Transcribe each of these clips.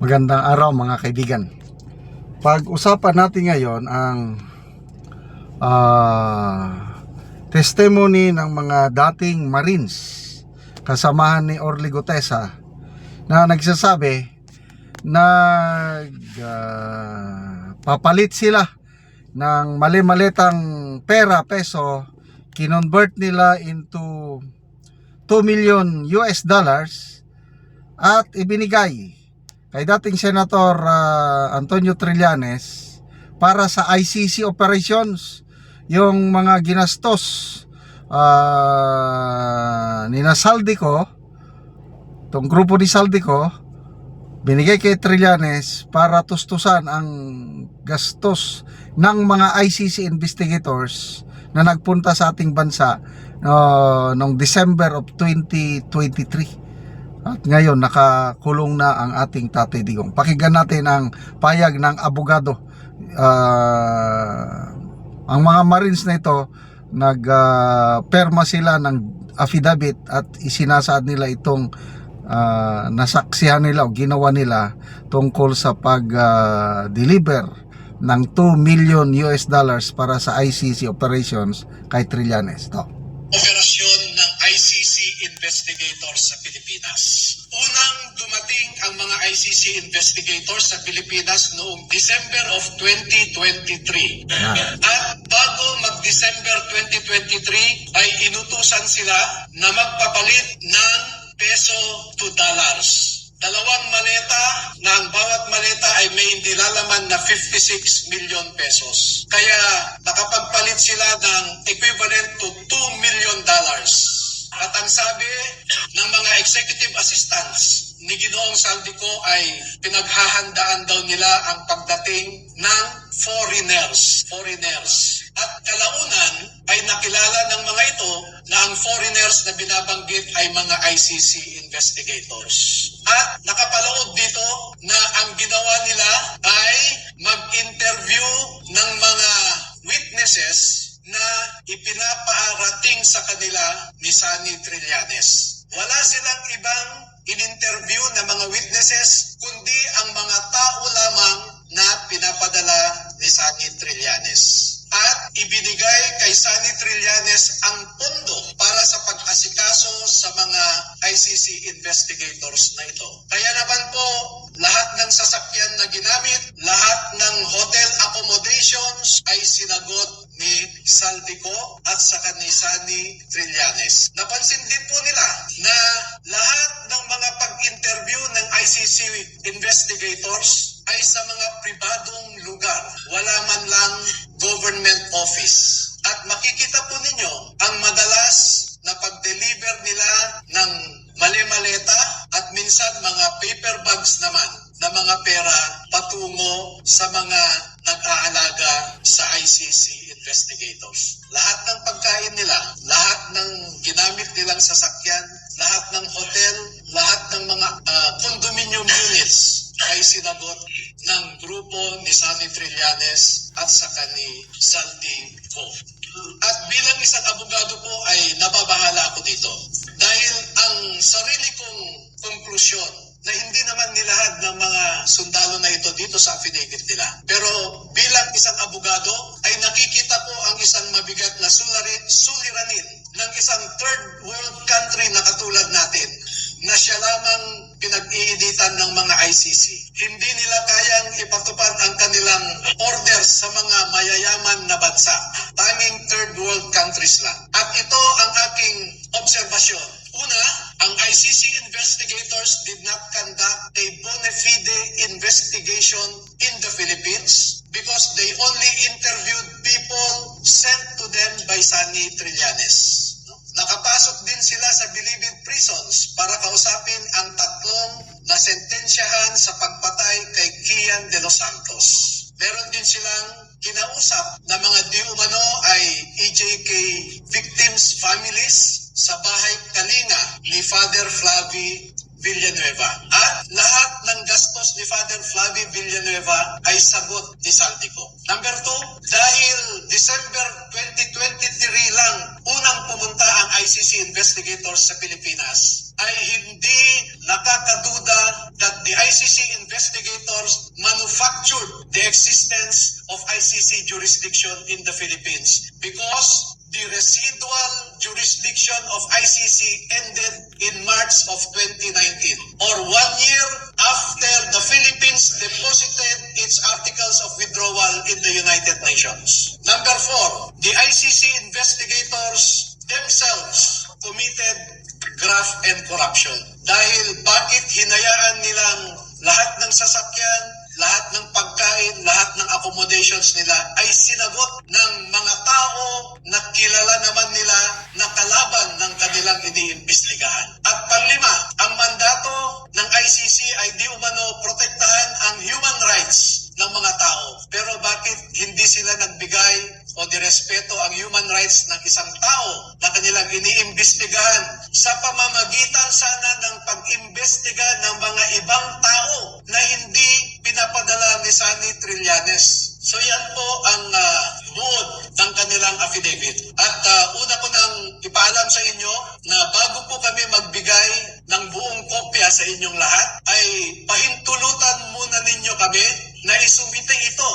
Magandang araw mga kaibigan. Pag-usapan natin ngayon ang testimony ng mga dating Marines kasamahan ni Orly Gutesa na nagsasabi na papalit sila ng mali-malitang pera, peso, kinonvert nila into 2 million US dollars at ibinigay kay dating Senator Antonio Trillanes para sa ICC operations. Yung mga ginastos nina Saldico, tong grupo ni Saldico, binigay kay Trillanes para tustusan ang gastos ng mga ICC investigators na nagpunta sa ating bansa noong December of 2023. At ngayon nakakulong na ang ating Tatay Digong. Pakinggan natin ang payag ng abogado. Ang mga Marines na ito, nagperma sila ng affidavit at isinasaad nila itong nasaksihan nila o ginawa nila tungkol sa pag-deliver ng 2 million US dollars para sa ICC operations kay Trillanes. Operasyon ng ICC investigators sa Pilipinas. Unang dumating ang mga ICC investigators sa Pilipinas noong December of 2023. At bago mag-December 2023 ay inutusan sila na magpapalit ng peso to dollars. Dalawang maleta na ang bawat maleta ay may nilalaman na 56 million pesos. Kaya nakapagpalit sila ng equivalent to 2 million dollars. At ang sabi ng mga executive assistants ni Ginoong Saldico ay pinaghahandaan daw nila ang pagdating ng foreigners. At kalaunan ay nakilala ng mga ito na ang foreigners na binabanggit ay mga ICC investigators. At nakapaloob dito na ang ginawa nila ay mag-interview ng mga witnesses na ipinapaarating sa kanila ni Sunny Trillanes. Wala silang ibang in-interview na mga witnesses kundi ang mga tao lamang na pinapadala ni Sunny Trillanes. At ibinigay kay Sunny Trillanes ang pondo para sa pag-asikaso sa mga ICC investigators na ito. Kaya naman po, lahat ng sasakyan na ginamit, lahat ng hotel accommodations ay sinagot ni Saldico at saka ni Sunny Trillanes. Napansin din po nila na lahat ng mga pag-interview ng ICC investigators ay sa mga pribadong lugar. Wala man lang government office. At makikita po ninyo ang madalas na pag-deliver nila ng mali-maleta at minsan mga paper bags naman na mga pera patungo sa mga nag-aalaga sa ICC investigators. Lahat ng pagkain nila, lahat ng ginamit nilang sasakyan, lahat ng hotel, lahat ng mga condominium units ay sinagot ng grupo ni Sunny Trillanes at saka ni Saldico. At bilang isang abogado po ay nababahala ako dito. Dahil ang sarili kong konklusyon na hindi naman nilahad ng mga sundalo na ito dito sa affidavit nila. Pero bilang isang abogado ay nakikita ko ang isang mabigat na suliranin ng isang third world country na katulad natin na siya lamang pinag-iinitan ng mga ICC. Hindi nila kayang ipatupad ang kanilang orders sa mga mayayaman na bansa. Tanging third world countries lang. At ito ang aking obserbasyon. Una, ang ICC investigators did not conduct a bona fide investigation in the Philippines because they only interviewed people sent to them by Sunny Trillanes. Nakapasok din sila sa Bilibid prisons para kausapin ang tatlong nasentensyahan sa pagpatay kay Kian de los Santos. Meron din silang kinausap na mga di umano ay EJK victims' families sa bahay Kalinga ni Father Flavie Villanueva. At lahat ng gastos ni Father Flavie Villanueva ay sagot ni Saldico. Number 2, dahil December 2023 lang unang pumunta ang ICC investigators sa Pilipinas, ay hindi nakakaduda that the ICC investigators existence of ICC jurisdiction in the Philippines because the residual jurisdiction of ICC ended in March of 2019 or 1 year after the Philippines deposited its articles of withdrawal in the United Nations. Number 4, the ICC investigators themselves committed graft and corruption. Dahil bakit hinayaan nilang lahat ng sasakyan, lahat ng pagkain, lahat ng accommodations nila ay sinagot ng mga tao na kilala naman nila na kalaban ng kanilang iniimbestigahan. At panglima, ang mandato ng ICC ay di umano protektahan ang human rights ng mga tao. Pero bakit hindi sila nagbigay o direspeto ang human rights ng isang tao na kanilang iniimbestigahan sa pamamagitan sana ng pag-imbestiga ng mga ibang tao na hindi pinapadala ni Sunny Trillanes. So yan po ang buod ng kanilang affidavit. At una ko nang ipaalam sa inyo na bago po kami magbigay ng buong kopya sa inyong lahat, ay pahintulutan muna ninyo kami na isumite ito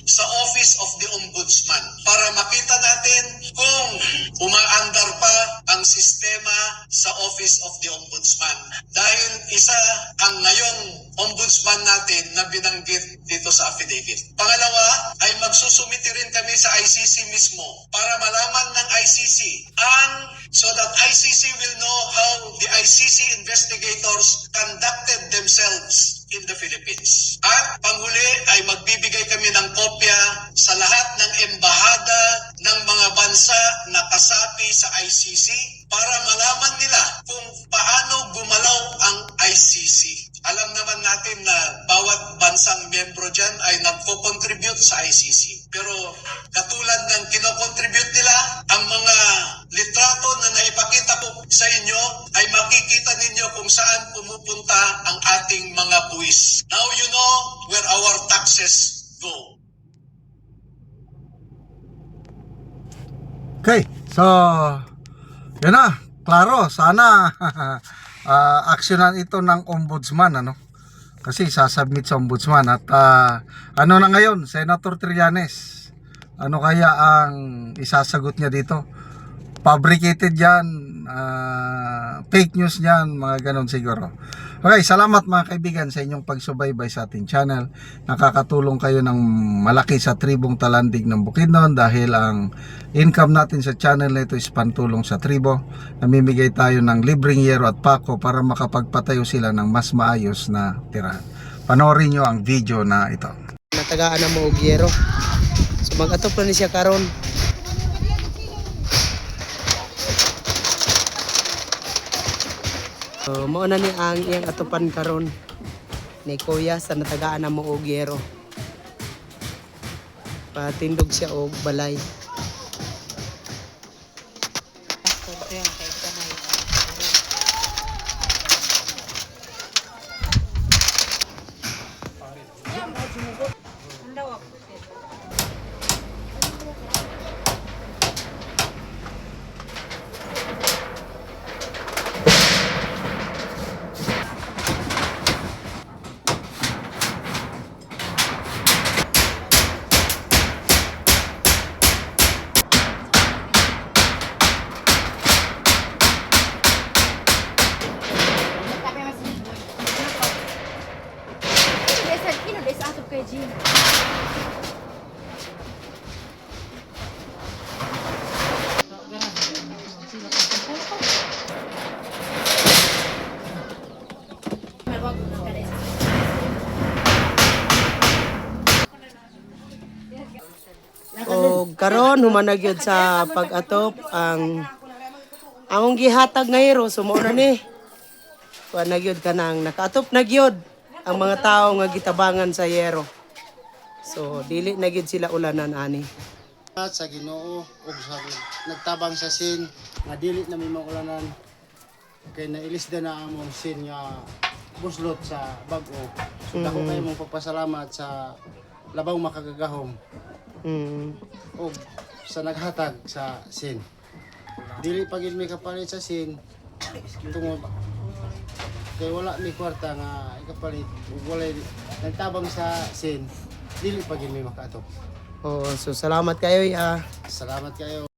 sa Office of the Ombudsman para makita natin kung umaandar pa ang sistema sa Office of the Ombudsman. Dahil isa ang ngayong Ombudsman natin na binanggit dito sa affidavit. Pangalawa ay magsusumite rin kami sa ICC mismo para malaman ng ICC so that ICC will know how the ICC investigators conducted themselves in the Philippines. At panghuli ay magbibigay kami ng kopya sa lahat ng embahada ng mga bansa na kasapi sa ICC para malaman nila kung paano gumalaw ang ICC. Alam naman natin na bawat bansang miyembro dyan ay nagko-contribute sa ICC. Pero katulad ng kino-contribute nila, ang mga litrato na naipakita ko sa inyo ay makikita ninyo kung saan pumupunta ang ating mga buwis. Now you know where our taxes go. Okay, so yun na, klaro, sana aksyonan ito ng ombudsman, ano? Kasi sasubmit sa ombudsman at ano na ngayon, Senator Trillanes, ano kaya ang isasagot niya dito? Fabricated yan, fake news yan, mga ganon siguro. Okay, salamat mga kaibigan sa inyong pagsubaybay sa ating channel. Nakakatulong kayo ng malaki sa tribong Talandig ng Bukidnon dahil ang income natin sa channel na ito is pantulong sa tribo. Namimigay tayo ng libreng yero at pako para makapagpatayo sila ng mas maayos na tirahan. Panoorin nyo ang video na ito. Natagaan na mo og yero. So mag-atop na ni siya karon. So mao na ni ang iyang atupan karon ni Kuya sa natagaan na mo og yero. Patindog siya og balay. O karon humanag yun sa pag-atop ang among gihatag nga hero sumo na ni. Kuha na gyud kanang nakaatop na gyud ang mga tao nga gitabangan sa yero. So dili na gyud sila ulanan ani. Sa Ginoo ug sa nagtabang sa sin nga dili na may maulanan kay nailisda na among sin nga buslot sa bag-o. So dako kayo mong pagpasalamat sa labaw makagagahom ug sa naghatag sa sin. Dili pa gid may kapalit sa sin tungod kay wala mi kwarta nga ikapalit ug wala nagtabang sa sin dili pa gid may makaatop. Oo, so salamat kayo ya. Salamat kayo.